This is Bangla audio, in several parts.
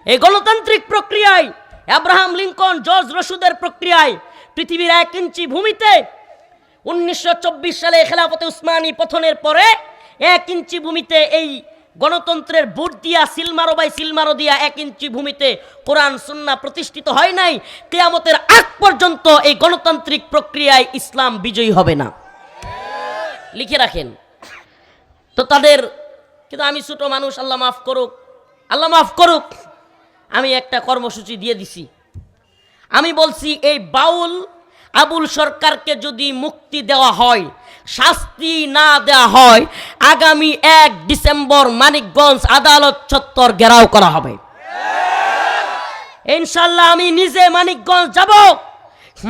এই গণতান্ত্রিক প্রক্রিয়ায় আব্রাহাম লিঙ্কন, জর্জ রসুদের প্রক্রিয়ায় পৃথিবীর 1 ইঞ্চি ভূমিতে 1924 সালে খেলাফতে উসমানী পতনের পরে 1 ইঞ্চি ভূমিতে এই গণতন্ত্রের বুট দিয়া সিলমারো বাই সিলমারো দিয়া 1 ইঞ্চি ভূমিতে কোরআন সুন্নাহ প্রতিষ্ঠিত হয় নাই। কিয়ামতের আগ পর্যন্ত এই গণতান্ত্রিক প্রক্রিয়ায় ইসলাম বিজয়ী হবে না, লিখে রাখেন। তো তাদের, কিন্তু আমি ছোট মানুষ, আল্লাহ মাফ করুক, আল্লাহ মাফ করুক, আমি একটা কর্মসূচি দিয়ে দিছি। আমি বলছি এই বাউল আবুল সরকারকে যদি মুক্তি দেওয়া হয়, শাস্তি না দেওয়া হয়, আগামী 1 ডিসেম্বর মানিকগঞ্জ আদালত চত্বর ঘেরাও করা হবে ইনশাল্লাহ। আমি নিজে মানিকগঞ্জ যাব,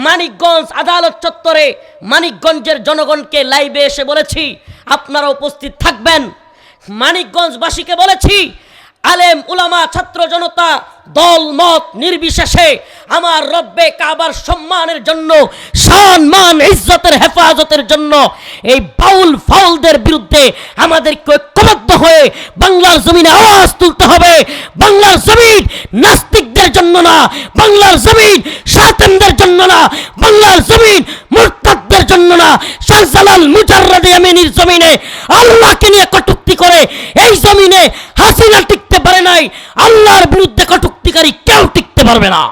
মানিকগঞ্জ আদালত চত্বরে মানিকগঞ্জের জনগণকে লাইভে এসে বলেছি আপনারা উপস্থিত থাকবেন। মানিকগঞ্জবাসীকে বলেছি, আলেম উলামা ছাত্র জনতা দল মত নির্বিশেষে আমার রব্বে কাবার সম্মানের জন্য, সম্মান ইজ্জতের হেফাজতের জন্য এই বাউল ফাউলদের বিরুদ্ধে আমাদেরকে ঐক্যবদ্ধ হয়ে বাংলার জমিনে আওয়াজ তুলতে হবে। বাংলার জমিন নাস্তিকদের জন্য না, বাংলার জমিন শায়তানদের জন্য না, বাংলার জমিন মুরতাদদের জন্য না। শাহজালাল মুজাররদ ইয়ামিনীর জমিনে আল্লাহকে নিয়ে কটূক্তি করে এই জমিনে হাসিনা টিকতে পারে নাই, আল্লাহর বিরুদ্ধে কটূক্তিকারী কেউ টিকতে পারবে না।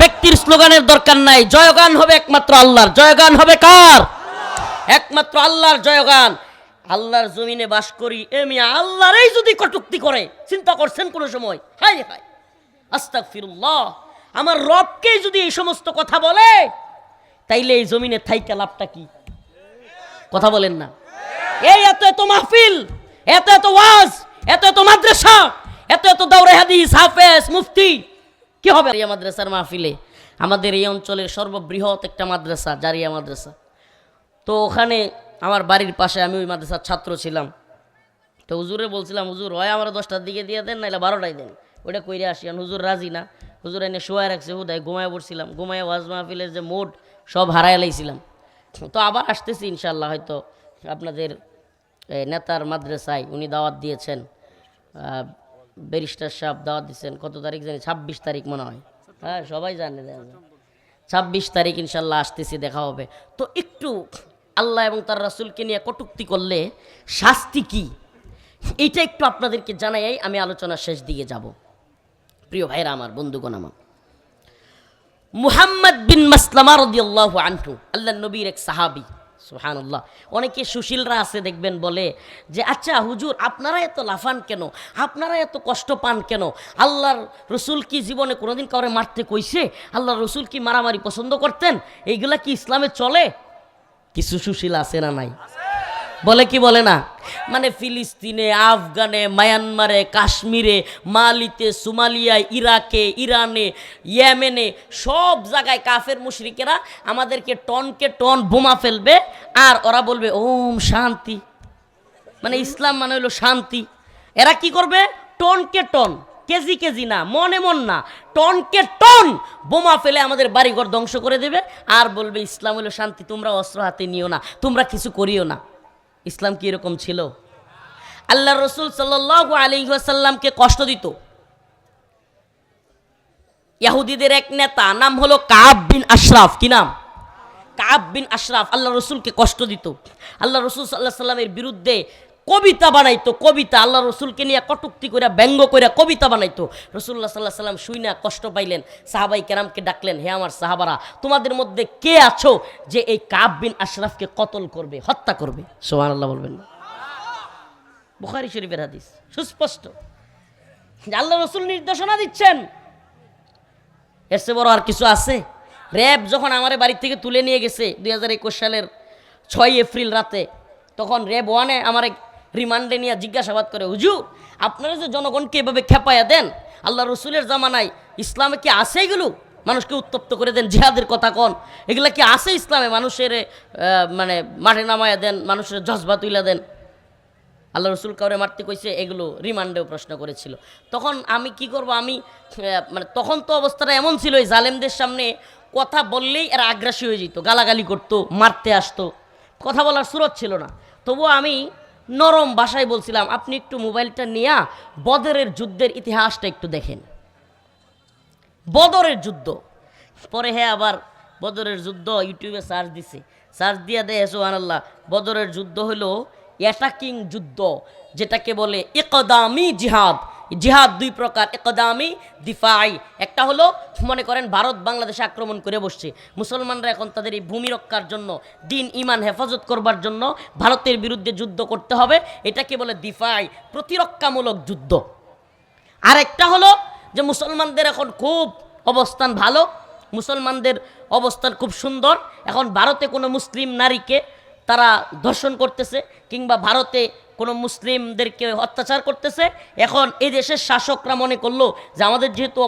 ব্যক্তির স্লোগানের দরকার নাই, জয়গান হবে একমাত্র আল্লাহর। জয়গান হবে কার? একমাত্র আল্লাহর জয়গান। আল্লাহর জমিনে বাস করি, মিয়া আল্লাহরই যদি কটূক্তি করে, চিন্তা করছেন কোনো সময়? হায় হায়, আস্তাগফিরুল্লাহ। আমার রবকেই যদি এই সমস্ত কথা বলে, তাইলে এই জমিনে থাইকা লাভটা কি? কথা বলেন না। এই এত এত মাহফিল, এত এত ওয়াজ, এত এত মাদ্রাসা, এত এত দাওরা হাদিস, হাফেজ, মুফতি, কি হবে এই মাদ্রাসার মাহফিলে? আমাদের এই অঞ্চলের সর্ববৃহৎ একটা মাদ্রাসা, জারিয়া মাদ্রাসা। তো ওখানে আমার বাড়ির পাশে, আমি ওই মাদ্রাসার ছাত্র ছিলাম। তো হুজুরে বলছিলাম, হুজুর হয় আমার 10টার দিকে দিয়ে দেন, নাইলে 12টায় দেন, ওইটা কইরে আসি। হুজুর রাজি না, হুজুর এনে শোয়া রাখছে, হুদায় ঘুমায় পড়ছিলাম। ঘুমায় ওয়াজ মাহফিলের যে মোড সব হারায় লাইছিলাম। তো আবার আসতেছি ইনশাল্লাহ, হয়তো আপনাদের নেতার মাদ্রাসায় উনি দাওয়াত দিয়েছেন, ব্যারিস্টার সাহেব দাওয়াত দিচ্ছেন। কত তারিখ জানি? 26 তারিখ মনে হয়। হ্যাঁ, সবাই জানে 26 তারিখ ইনশাল্লাহ আসতেছি, দেখা হবে। তো একটু আল্লাহ এবং তার রাসূলকে নিয়ে কটূক্তি করলে শাস্তি কি, এইটা একটু আপনাদেরকে জানাই, আমি আলোচনার শেষ দিকে যাব। প্রিয় ভাইরা আমার, বন্ধুগণ আমার, মুহাম্মদ বিন মাসলামা রাদিয়াল্লাহু আনহু আল্লাহর নবীর এক সাহাবী। সুবহানাল্লাহ। অনেকে সুশীলরা আছে দেখবেন, বলে যে আচ্ছা হুজুর আপনারা এত লাফান কেন, আপনারা এত কষ্ট পান কেন? আল্লাহর রসুল কি জীবনে কোনোদিন কাউরে মারতে কইছে? আল্লাহর রসুল কি মারামারি পছন্দ করতেন? এইগুলা কি ইসলামে চলে? কিছু সুশীল আছে না নাই? বলে কি বলে না? মানে ফিলিস্তিনে, আফগানে, মায়ানমারে, কাশ্মীরে, মালিতে, সোমালিয়ায়, ইরাকে, ইরানে, ইয়েমেনে, সব জায়গায় কাফের মুশরিকেরা আমাদেরকে টনকে টন বোমা ফেলবে, আর ওরা বলবে ওম শান্তি। মানে ইসলাম মানে হলো শান্তি। এরা কি করবে? টনকে টন, কেজি কেজি না, মনে মন না, টনকে টন বোমা ফেলে আমাদের বাড়িঘর ধ্বংস করে দেবে, আর বলবে ইসলাম হলো শান্তি, তোমরা অস্ত্র হাতে নিও না, তোমরা কিছু করিও না। ইসলাম কি এরকম ছিল? আল্লাহ রসুল সাল্লাল্লাহু আলাইহি ওয়াসাল্লামকে কষ্ট দিত ইহুদিদের এক নেতা, নাম হলো কাব বিন আশরাফ। কি নাম? কাব বিন আশরাফ। আল্লাহ রসুলকে কষ্ট দিত। আল্লাহ রসুল সাল্লাল্লাহু আলাইহি ওয়াসাল্লামের বিরুদ্ধে কবিতা বানাইতো, কবিতা। আল্লাহ রসুলকে নিয়ে কটূক্তি করে, ব্যঙ্গ করে কবিতা বানাইতো। রসুল্লাহ সাল্লাল্লাহু আলাইহি ওয়াসাল্লাম শুইনা কষ্ট পাইলেন, সাহাবাই কেরামকে ডাকলেন, হে আমার সাহাবারা, তোমাদের মধ্যে কে আছো যে এই কাব বিন আশরাফকে কতল করবে, হত্যা করবে? সুবহানাল্লাহ বলবেন না? বুখারী শরীফের হাদিস, সুস্পষ্ট। আল্লাহ রসুল নির্দেশনা দিচ্ছেন, এর চেয়ে বড় আর কিছু আছে? র্যাব যখন আমার বাড়ি থেকে তুলে নিয়ে গেছে 2021 সালের 6 এপ্রিল রাতে, তখন র্যাব 1-এ আমার রিমান্ডে নিয়ে জিজ্ঞাসাবাদ করে, হুজুর আপনারা যে জনগণকে এভাবে খেপাইয়া দেন, আল্লাহ রসুলের জামানায় ইসলামে কি আছে এগুলো? মানুষকে উত্তপ্ত করে দেন, জিহাদের কথা কন, এগুলা কি আছে ইসলামে? মানুষের মানে মাঠে নামাইয়া দেন, মানুষের জজবা তুইলা দেন। আল্লাহ রসুল কাউরে মারতে কইছে, এগুলো রিমান্ডেও প্রশ্ন করেছিল। তখন আমি কি করব, আমি মানে তখন তো অবস্থাটা এমন ছিল, এই জালেমদের সামনে কথা বললেই এরা আগ্রাসী হয়ে যেত, গালাগালি করতো, মারতে আসতো, কথা বলার সুরত ছিল না। তবুও আমি নরম ভাষায় বলছিলাম, আপনি একটু মোবাইলটা নিয়ে বদরের যুদ্ধের ইতিহাসটা একটু দেখেন, বদরের যুদ্ধ। পরে হ্যাঁ আবার বদরের যুদ্ধ ইউটিউবে সার্চ দিছে, সার্চ দিয়া দেয় সুবহানাল্লাহ, বদরের যুদ্ধ হলো অ্যাটাকিং যুদ্ধ, যেটাকে বলে ইকদামি জিহাদ। জিহাদ দুই প্রকার, ইকদামি, দিফাই। একটা হলো মনে করেন ভারত বাংলাদেশে আক্রমণ করে বসছে, মুসলমানরা এখন তাদের এই ভূমি রক্ষার জন্য, দিন ইমান হেফাজত করবার জন্য ভারতের বিরুদ্ধে যুদ্ধ করতে হবে, এটাকে বলে দিফাই, প্রতিরক্ষামূলক যুদ্ধ। আর একটা হলো যে মুসলমানদের এখন খুব অবস্থান ভালো, মুসলমানদের অবস্থান খুব সুন্দর, এখন ভারতে কোনো মুসলিম নারীকে তারা ধর্ষণ করতেছে কিংবা ভারতে কোনো মুসলিমদেরকে অত্যাচার করতেছে। এখন এই দেশের শাসকরা মনে করলো যে আমাদের যেহেতু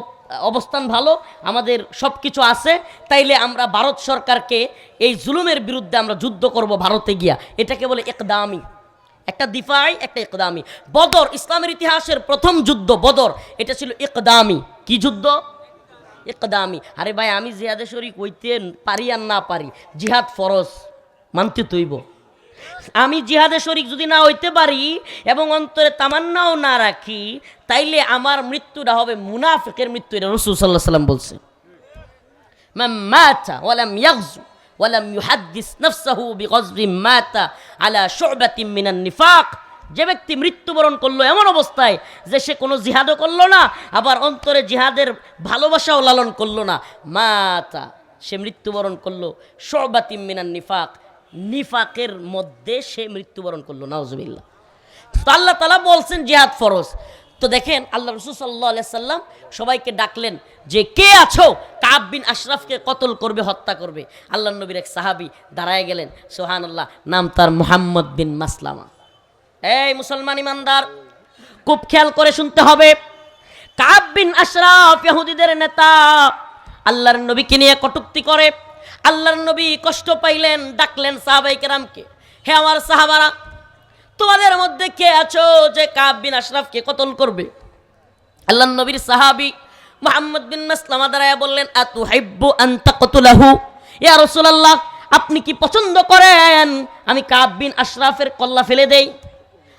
অবস্থান ভালো, আমাদের সব কিছু আছে, তাইলে আমরা ভারত সরকারকে এই জুলুমের বিরুদ্ধে আমরা যুদ্ধ করব ভারতে গিয়া। এটাকে বলে ইকদামি, একটা দিফাই, একটা ইকদামি। বদর ইসলামের ইতিহাসের প্রথম যুদ্ধ বদর, এটা ছিল ইকদামি। কি যুদ্ধ? ইকদামি। আরে ভাই, আমি জিহাদে শরীক হইতে পারি আর না পারি, জিহাদ ফরজ, মানতে তৈব। আমি জিহাদে শরীক যদি না হইতে পারি এবং অন্তরে তামান্নাও না রাখি, তাইলে আমার মৃত্যুটা হবে মুনাফিকের মৃত্যু। এটা রাসূল সাল্লাল্লাহু আলাইহি ওয়াসাল্লাম বলছে, মান মাতা ওয়ালাম ইয়াগজু ওয়ালাম ইউহাদ্দিস নাফসাহু বিগজবিন মাতা আলা শু'বাতিন মিনান নিফাক। যে ব্যক্তি মৃত্যুবরণ করলো এমন অবস্থায় যে সে কোনো জিহাদও করলো না, আবার অন্তরে জিহাদের ভালোবাসাও লালন করলো না, মাতা, সে মৃত্যুবরণ করলো শু'বাতিন মিনান নিফাক, নিফাকের মধ্যে সে মৃত্যুবরণ করলো, নাউজুবিল্লাহ। তো আল্লাহ তাআলা বলছেন জিহাদ ফরজ। তো দেখেন আল্লাহ রাসূল সাল্লাল্লাহু আলাইহি সাল্লাম সবাইকে ডাকলেন যে কে আছো কাব বিন আশরাফকে কতল করবে, হত্যা করবে। আল্লাহ নবীর এক সাহাবী দাঁড়ায় গেলেন, সুবহানাল্লাহ, নাম তার মুহাম্মদ বিন মাসলামা। এই মুসলমান ইমানদার, খুব খেয়াল করে শুনতে হবে, কাব বিন আশরাফ ইহুদিদের নেতা, আল্লাহর নবীকে নিয়ে কটূক্তি করে। আল্লাহর নবী কষ্ট পাইলেন, ডাকলেন সাহাবায়ে কেরামকে, হে আমার সাহাবারা, তোমাদের মধ্যে কে আছো যে কাব বিন আশরাফকে কতল করবে? আল্লাহর নবীর সাহাবী মুহাম্মদ বিন মাসলামা দাঁড়ায় বললেন, আতুহিব্বু আন তাকতুলাহু, ইয়া রাসূলুল্লাহ, আপনি কি পছন্দ করেন আমি কাব বিন আশরাফের কল্লা ফেলে দেই?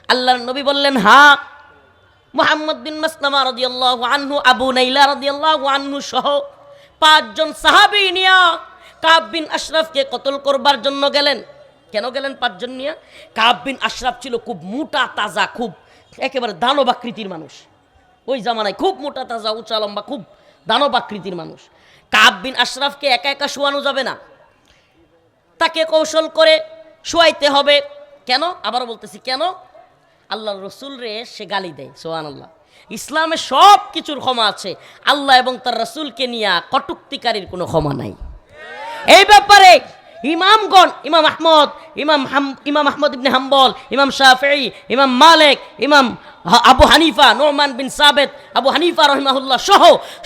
আল্লাহর নবী বললেন হ্যাঁ। মুহাম্মদ বিন মাসলামা রাদিয়াল্লাহু আনহু, আবু নাইলা রাদিয়াল্লাহু আনহু সহ 5 জন সাহাবী নিয়া কাব বিন আশরাফকে কতল করবার জন্য গেলেন। কেন গেলেন 5 জন নিয়ে? কাব বিন আশরাফ ছিল খুব মোটা তাজা, খুব একেবারে দানব আকৃতির মানুষ। ওই জামানায় খুব মোটা তাজা, উঁচা লম্বা, খুব দানব আকৃতির মানুষ। কাব বিন আশরাফকে একা একা শোয়ানো যাবে না, তাকে কৌশল করে শোয়াইতে হবে। কেন? আবারও বলতেছি কেন? আল্লাহর রসুল রে সে গালি দেয়। সুবহানাল্লাহ। ইসলামে সব কিছুর ক্ষমা আছে, আল্লাহ এবং তার রসুলকে নিয়ে কটুক্তিকারীর কোনো ক্ষমা নাই। এই ব্যাপারে ইমামগণ, ইমাম আহমদ ইবনে হাম্বল, ইমাম শাফিঈ, ইমাম মালিক, ইমাম আবু হানিফা, নোমান বিন সাবেত, আবু হানিফা রহিমাহুল্লাহ সহ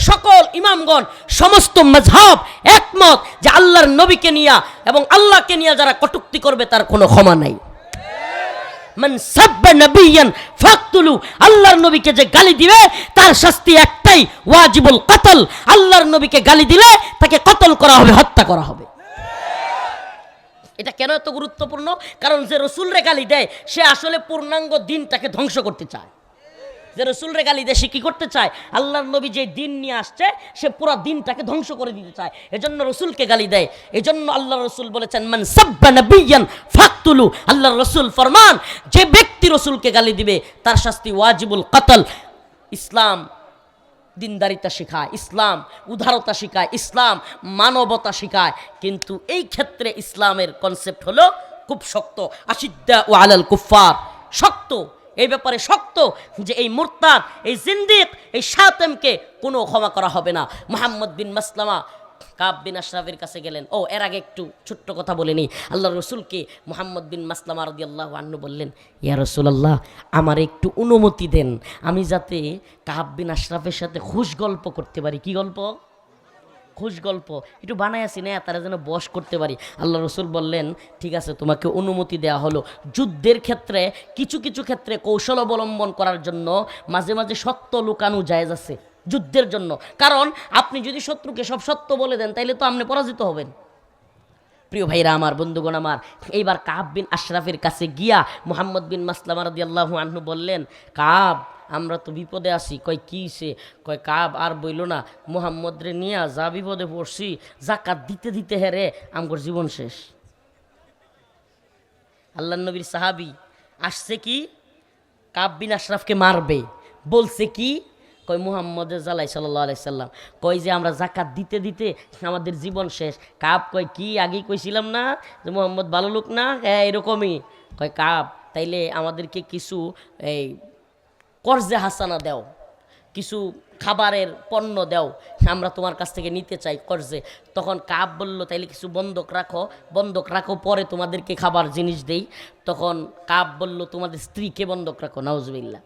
সকল ইমামগণ, সমস্ত মাযহাব একমত যে আল্লাহর নবীকে নিয়ে এবং আল্লাহকে নিয়ে যারা কটূক্তি করবে তার কোনো ক্ষমা নাই। মান সাব্বা নবিয়ান ফাকতুলু, আল্লাহর নবীকে যে গালি দিবে তার শাস্তি একটাই, ওয়াজিবুল কতল। আল্লাহর নবীকে গালি দিলে তাকে কতল করা হবে, হত্যা করা হবে। এটা কেন এত গুরুত্বপূর্ণ? কারণ যে রসুলরে গালি দেয় সে আসলে পূর্ণাঙ্গ দিনটাকে ধ্বংস করতে চায়। যে রসুলরে গালি দেয় সে কি করতে চায়? আল্লাহর নবী যে দিন নিয়ে আসছে সে পুরো দিনটাকে ধ্বংস করে দিতে চায়, এজন্য রসুলকে গালি দেয়। এজন্য আল্লাহ রসুল বলেছেন মান সাব্বা নবিয়ান ফাকতুলু, আল্লাহর রসুল ফরমান যে ব্যক্তি রসুলকে গালি দিবে তার শাস্তি ওয়াজিবুল কতল। ইসলাম দিনদারিতা শেখায়, ইসলাম উদারতা শেখায়, ইসলাম মানবতা শেখায়, কিন্তু এই ক্ষেত্রে ইসলামের কনসেপ্ট হলো খুব শক্ত। আশিদ্দাউ আলাল কুফার, শক্ত, এই ব্যাপারে শক্ত যে এই মুরতাদ, এই জিন্দিক, এই শাতেমকে কোনো ক্ষমা করা হবে না। মুহাম্মদ বিন মাসলামা কাব বিন আশরাফের কাছে গেলেন। ও এর আগে একটু ছোট্ট কথা বলে নিই। আল্লাহ রসুলকে মুহাম্মদ বিন মাসলামা রাদিয়াল্লাহু আনহু বললেন, ইয়া রাসূলুল্লাহ, আমার একটু অনুমতি দেন, আমি যাতে কাব বিন আশরাফের সাথে খুশ গল্প করতে পারি। কি গল্প? খুশ গল্প একটু বানাইছি না তারা যেন বশ করতে পারি। আল্লাহ রসুল বললেন ঠিক আছে তোমাকে অনুমতি দেওয়া হলো। যুদ্ধের ক্ষেত্রে কিছু কিছু ক্ষেত্রে কৌশল অবলম্বন করার জন্য মাঝে মাঝে সত্য লুকানো জায়েজ আছে যুদ্ধের জন্য। কারণ আপনি যদি শত্রুকে সব সত্য বলে দেন তাইলে তো আপনি পরাজিত হবেন। প্রিয় ভাইরা আমার, বন্ধুগণ আমার, এইবার কাব বিন আশরাফের কাছে গিয়া মুহাম্মদ বিন মাসলামা রাদিয়াল্লাহু আনহু বললেন, কাব আমরা তো বিপদে আছি। কয় কি সে? কয় কাব আর বইল না, মুহাম্মদ রে নিয়া যা বিপদে পড়ছি, জাকাত দিতে দিতে হেরে আমগর জীবন শেষ। আল্লাহ নবীর সাহাবী আসছে কি কাব বিন আশরাফকে মারবে, বলছে কি কয় মুহাম্মদের জালাই সাল্লাল্লাহু আলাইহি সাল্লাম কয় যে আমরা জাকাত দিতে দিতে আমাদের জীবন শেষ। কাব কয় কি আগেই কইছিলাম না যে মুহাম্মদ ভালো লোক না? হ্যাঁ এরকমই। কয় কাব তাইলে আমাদেরকে কিছু এই কর্জে হাসানা দাও, কিছু খাবারের পণ্য দাও, আমরা তোমার কাছ থেকে নিতে চাই কর্জে। তখন কাব বলল তাইলে কিছু বন্ধক রাখো, বন্ধক রাখো পরে তোমাদেরকে খাবার জিনিস দেই। তখন কাব বলল তোমাদের স্ত্রীকে বন্ধক রাখো। নাউজুবিল্লাহ।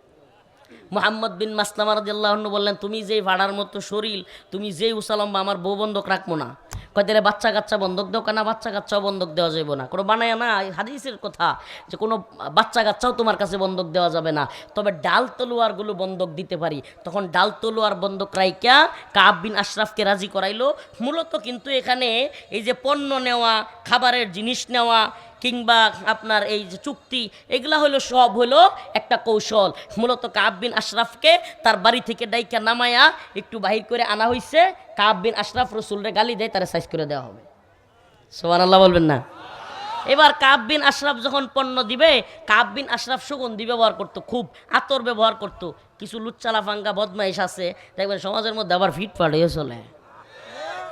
মুহাম্মদ বিন মাসলামা রাদিয়াল্লাহু আনহু বললেন তুমি যেই ভাড়ার মতো শরীর, তুমি যেই উসালম্বা, আমার বউ বন্ধক রাখবো না। কয় তাহলে বাচ্চা কাচ্চা বন্ধক দেও? কেনা বাচ্চা কাচ্চাও বন্ধক দেওয়া যাবে না, কোনো বানায় না হাদিসের কথা যে কোনো বাচ্চা কাচ্চাও তোমার কাছে বন্ধক দেওয়া যাবে না, তবে ডাল তলোয়ারগুলো বন্ধক দিতে পারি। তখন ডাল তলোয়ার বন্ধক রাইকা কাব বিন আশরাফকে রাজি করাইলো। মূলত কিন্তু এখানে এই যে পণ্য নেওয়া, খাবারের জিনিস নেওয়া কিংবা আপনার এই যে চুক্তি, এগুলা হলো সব হলো একটা কৌশল। মূলত কাব বিন আশরাফকে তার বাড়ি থেকে ডাইকা নামায়া একটু বাহির করে আনা হয়েছে। কাব বিন আশরাফ রসুলরে গালি দেয়, তারা সাইজ করে দেওয়া হবে। সুবহানাল্লাহ বলবেন না? এবার কাব বিন আশরাফ যখন পণ্য দিবে, কাব বিন আশরাফ সুগন্ধি ব্যবহার করতো, খুব আতর ব্যবহার করতো। কিছু লুচ্চালাফাঙ্গা বদমাইশ আছে দেখবেন সমাজের মধ্যে আবার ফিটফাট হয়ে চলে।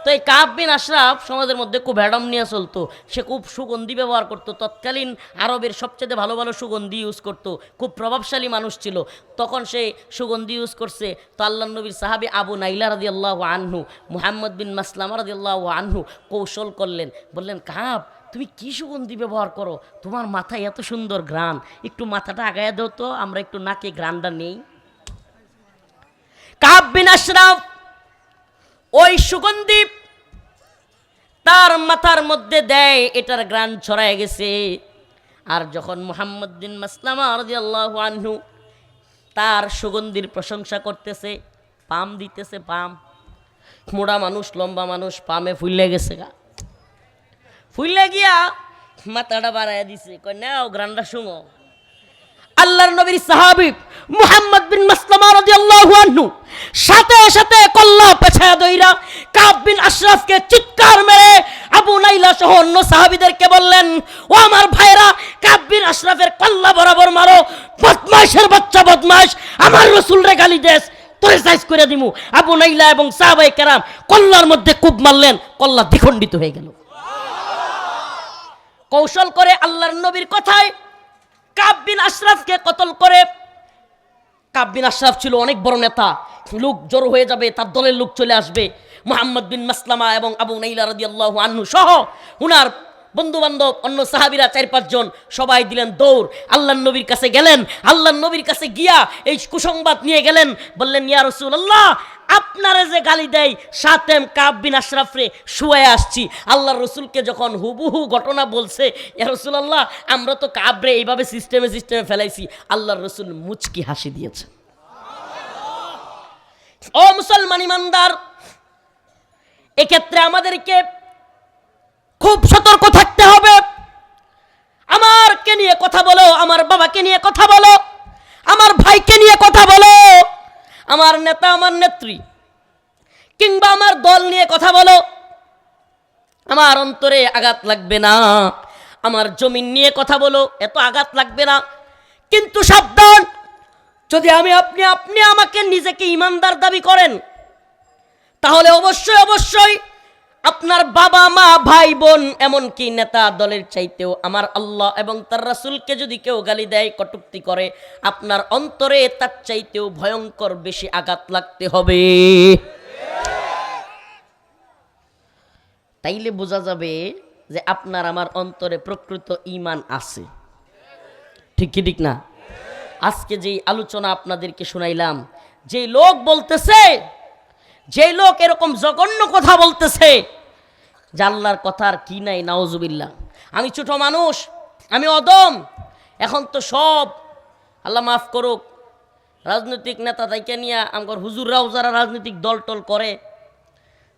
তো এই কাব বিন আশরাফ সমাজের মধ্যে খুব ভ্যাডম নিয়ে চলতো, সে খুব সুগন্ধি ব্যবহার করতো। তৎকালীন আরবের সবচেয়ে ভালো ভালো সুগন্ধি ইউজ করতো, খুব প্রভাবশালী মানুষ ছিল। তখন সে সুগন্ধি ইউজ করছে। তো আল্লাহ নবীর সাহাবী আবু নাইলা রাদিয়াল্লাহু আনহু মুহাম্মদ বিন মাসলামা রাদিয়াল্লাহু আনহু কৌশল করলেন, বললেন কাব তুমি কি সুগন্ধি ব্যবহার করো? তোমার মাথায় এত সুন্দর ঘ্রাণ, একটু মাথাটা আগায়া দাও তো, আমরা একটু নাকে ঘ্রাণটা নেই। কাব বিন আশরাফ ওই সুগন্ধি তার মাথার মধ্যে দেয়, এটার ঘ্রাণ ছড়ায় গেছে। আর যখন মুহাম্মদ বিন মাসলামা রাদিয়াল্লাহু আনহু তার সুগন্ধির প্রশংসা করতেছে, পাম দিতেছে, পাম মোড়া মানুষ, লম্বা মানুষ, পামে ফুলে গেছে গা, ফুলে গিয়া মাথাটা বাড়াইয়া দিছে, কয় নাও ঘ্রাণটা শুঙো। আল্লাহর নবীর সাহাবী মুহাম্মদ বিন মাসলামা রাদিয়াল্লাহু আনহু সাথে সাথে কল্লা পেছায়া দইরা কাব বিন আশরাফকে চিৎকার মেরে আবু নাইলা সহ অন্য সাহাবীদেরকে বললেন, ও আমার ভাইরা, কাব বিন আশরাফের কল্লা বরাবর মারো, বদমাইশের বাচ্চা বদমাইশ, আমার রাসূলরে গালি দেস, তোরে সাইজ করে দিমু। আবু নাইলা এবং সাহাবায়ে কেরাম কল্লার মধ্যে কুব মারলেন, কল্লা দ্বিখণ্ডিত হয়ে গেল। কৌশল করে আল্লাহর নবীর কথায় কাব বিন আশরাফকে কতল করে। কাব বিন আশরাফ ছিল অনেক বড় নেতা, লোক জড়ো হয়ে যাবে, তার দলের লোক চলে আসবে। মুহাম্মদ বিন মাসলামা এবং আবু নাইলা রাদিয়াল্লাহু আনহু সহ উনার বন্ধু বান্ধব অন্য সাহাবীরা 4-5 জন সবাই দিলেন দৌড়, আল্লাহর নবীর কাছে গেলেন। আল্লাহর নবীর কাছে গিয়া এই কুসংবাদ নিয়ে গেলেন, বললেন ইয়া রাসূলুল্লাহ, আপনারে যে গালি দেয় সাথে কাব বিন আশরাফ রে শুয়ে আসছি। আল্লাহর রসুলকে যখন হুবহু ঘটনা বলছে, ইয়া রাসূলুল্লাহ আমরা তো কাবরে এইভাবে সিস্টেমে ফেলাইছি, আল্লাহর রসুল মুচকি হাসি দিয়েছে। ও মুসলমান ইমানদার, এক্ষেত্রে আমাদেরকে খুব সতর্ক থাকতে হবে। আমারকে নিয়ে কথা বলো, আমার বাবাকে নিয়ে কথা বলো, আমার ভাইকে নিয়ে কথা বলো, আমার নেতা আমার নেত্রী কিংবা আমার দল নিয়ে কথা বলো, আমার অন্তরে আঘাত লাগবে না। আমার জমিন নিয়ে কথা বলো, এত আঘাত লাগবে না। কিন্তু সাবধান, যদি আপনি আমাকে নিজেকে ঈমানদার দাবি করেন, তাহলে অবশ্যই আপনার বাবা মা ভাই বোন এমনকি নেতা দলের চাইতেও আমার আল্লাহ এবং তার রাসূলকে যদি কেউ গালি দেয়, কটূক্তি করে, আপনার অন্তরে তার চাইতেও ভয়ঙ্কর বেশি আঘাত লাগতে হবে। তাইলে বোঝা যাবে যে আপনার আমার অন্তরে প্রকৃত ঈমান আছে। ঠিক কি ঠিক না? আজকে যেই আলোচনা আপনাদেরকে শোনাইলাম, যে লোক বলতেছে যেই লোক এরকম জঘন্য কথা বলতেছে, জাল্লার কথার কি নাই, নাউজুবিল্লাহ। আমি ছোট মানুষ, আমি অদম। এখন তো সব আল্লাহ মাফ করুক, রাজনৈতিক নেতা তাইকে নিয়ে আমার হুজুররাও যারা রাজনৈতিক দল টল করে,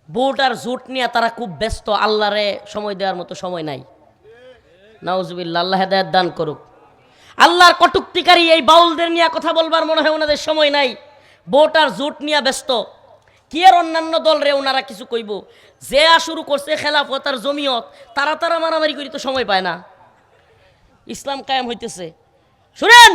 ভোট আর জোট নিয়ে তারা খুব ব্যস্ত, আল্লাহরে সময় দেওয়ার মতো সময় নাই। নাউজুবিল্লাহ, আল্লাহ হেদায়েত দান করুক। আল্লাহর কটুক্তিকারী এই বাউলদের নিয়ে কথা বলবার মনে হয় ওনাদের সময় নাই, ভোট আর জোট নিয়ে ব্যস্ত। কি আর অন্যান্য দল রে ওনারা কিছু কইব? যে শুরু করছে খেলাফত আর জমিয়ত, তারা মারামারি করি তো সময় পায় না। ইসলাম কায়েম হইতেছে। শুনেন।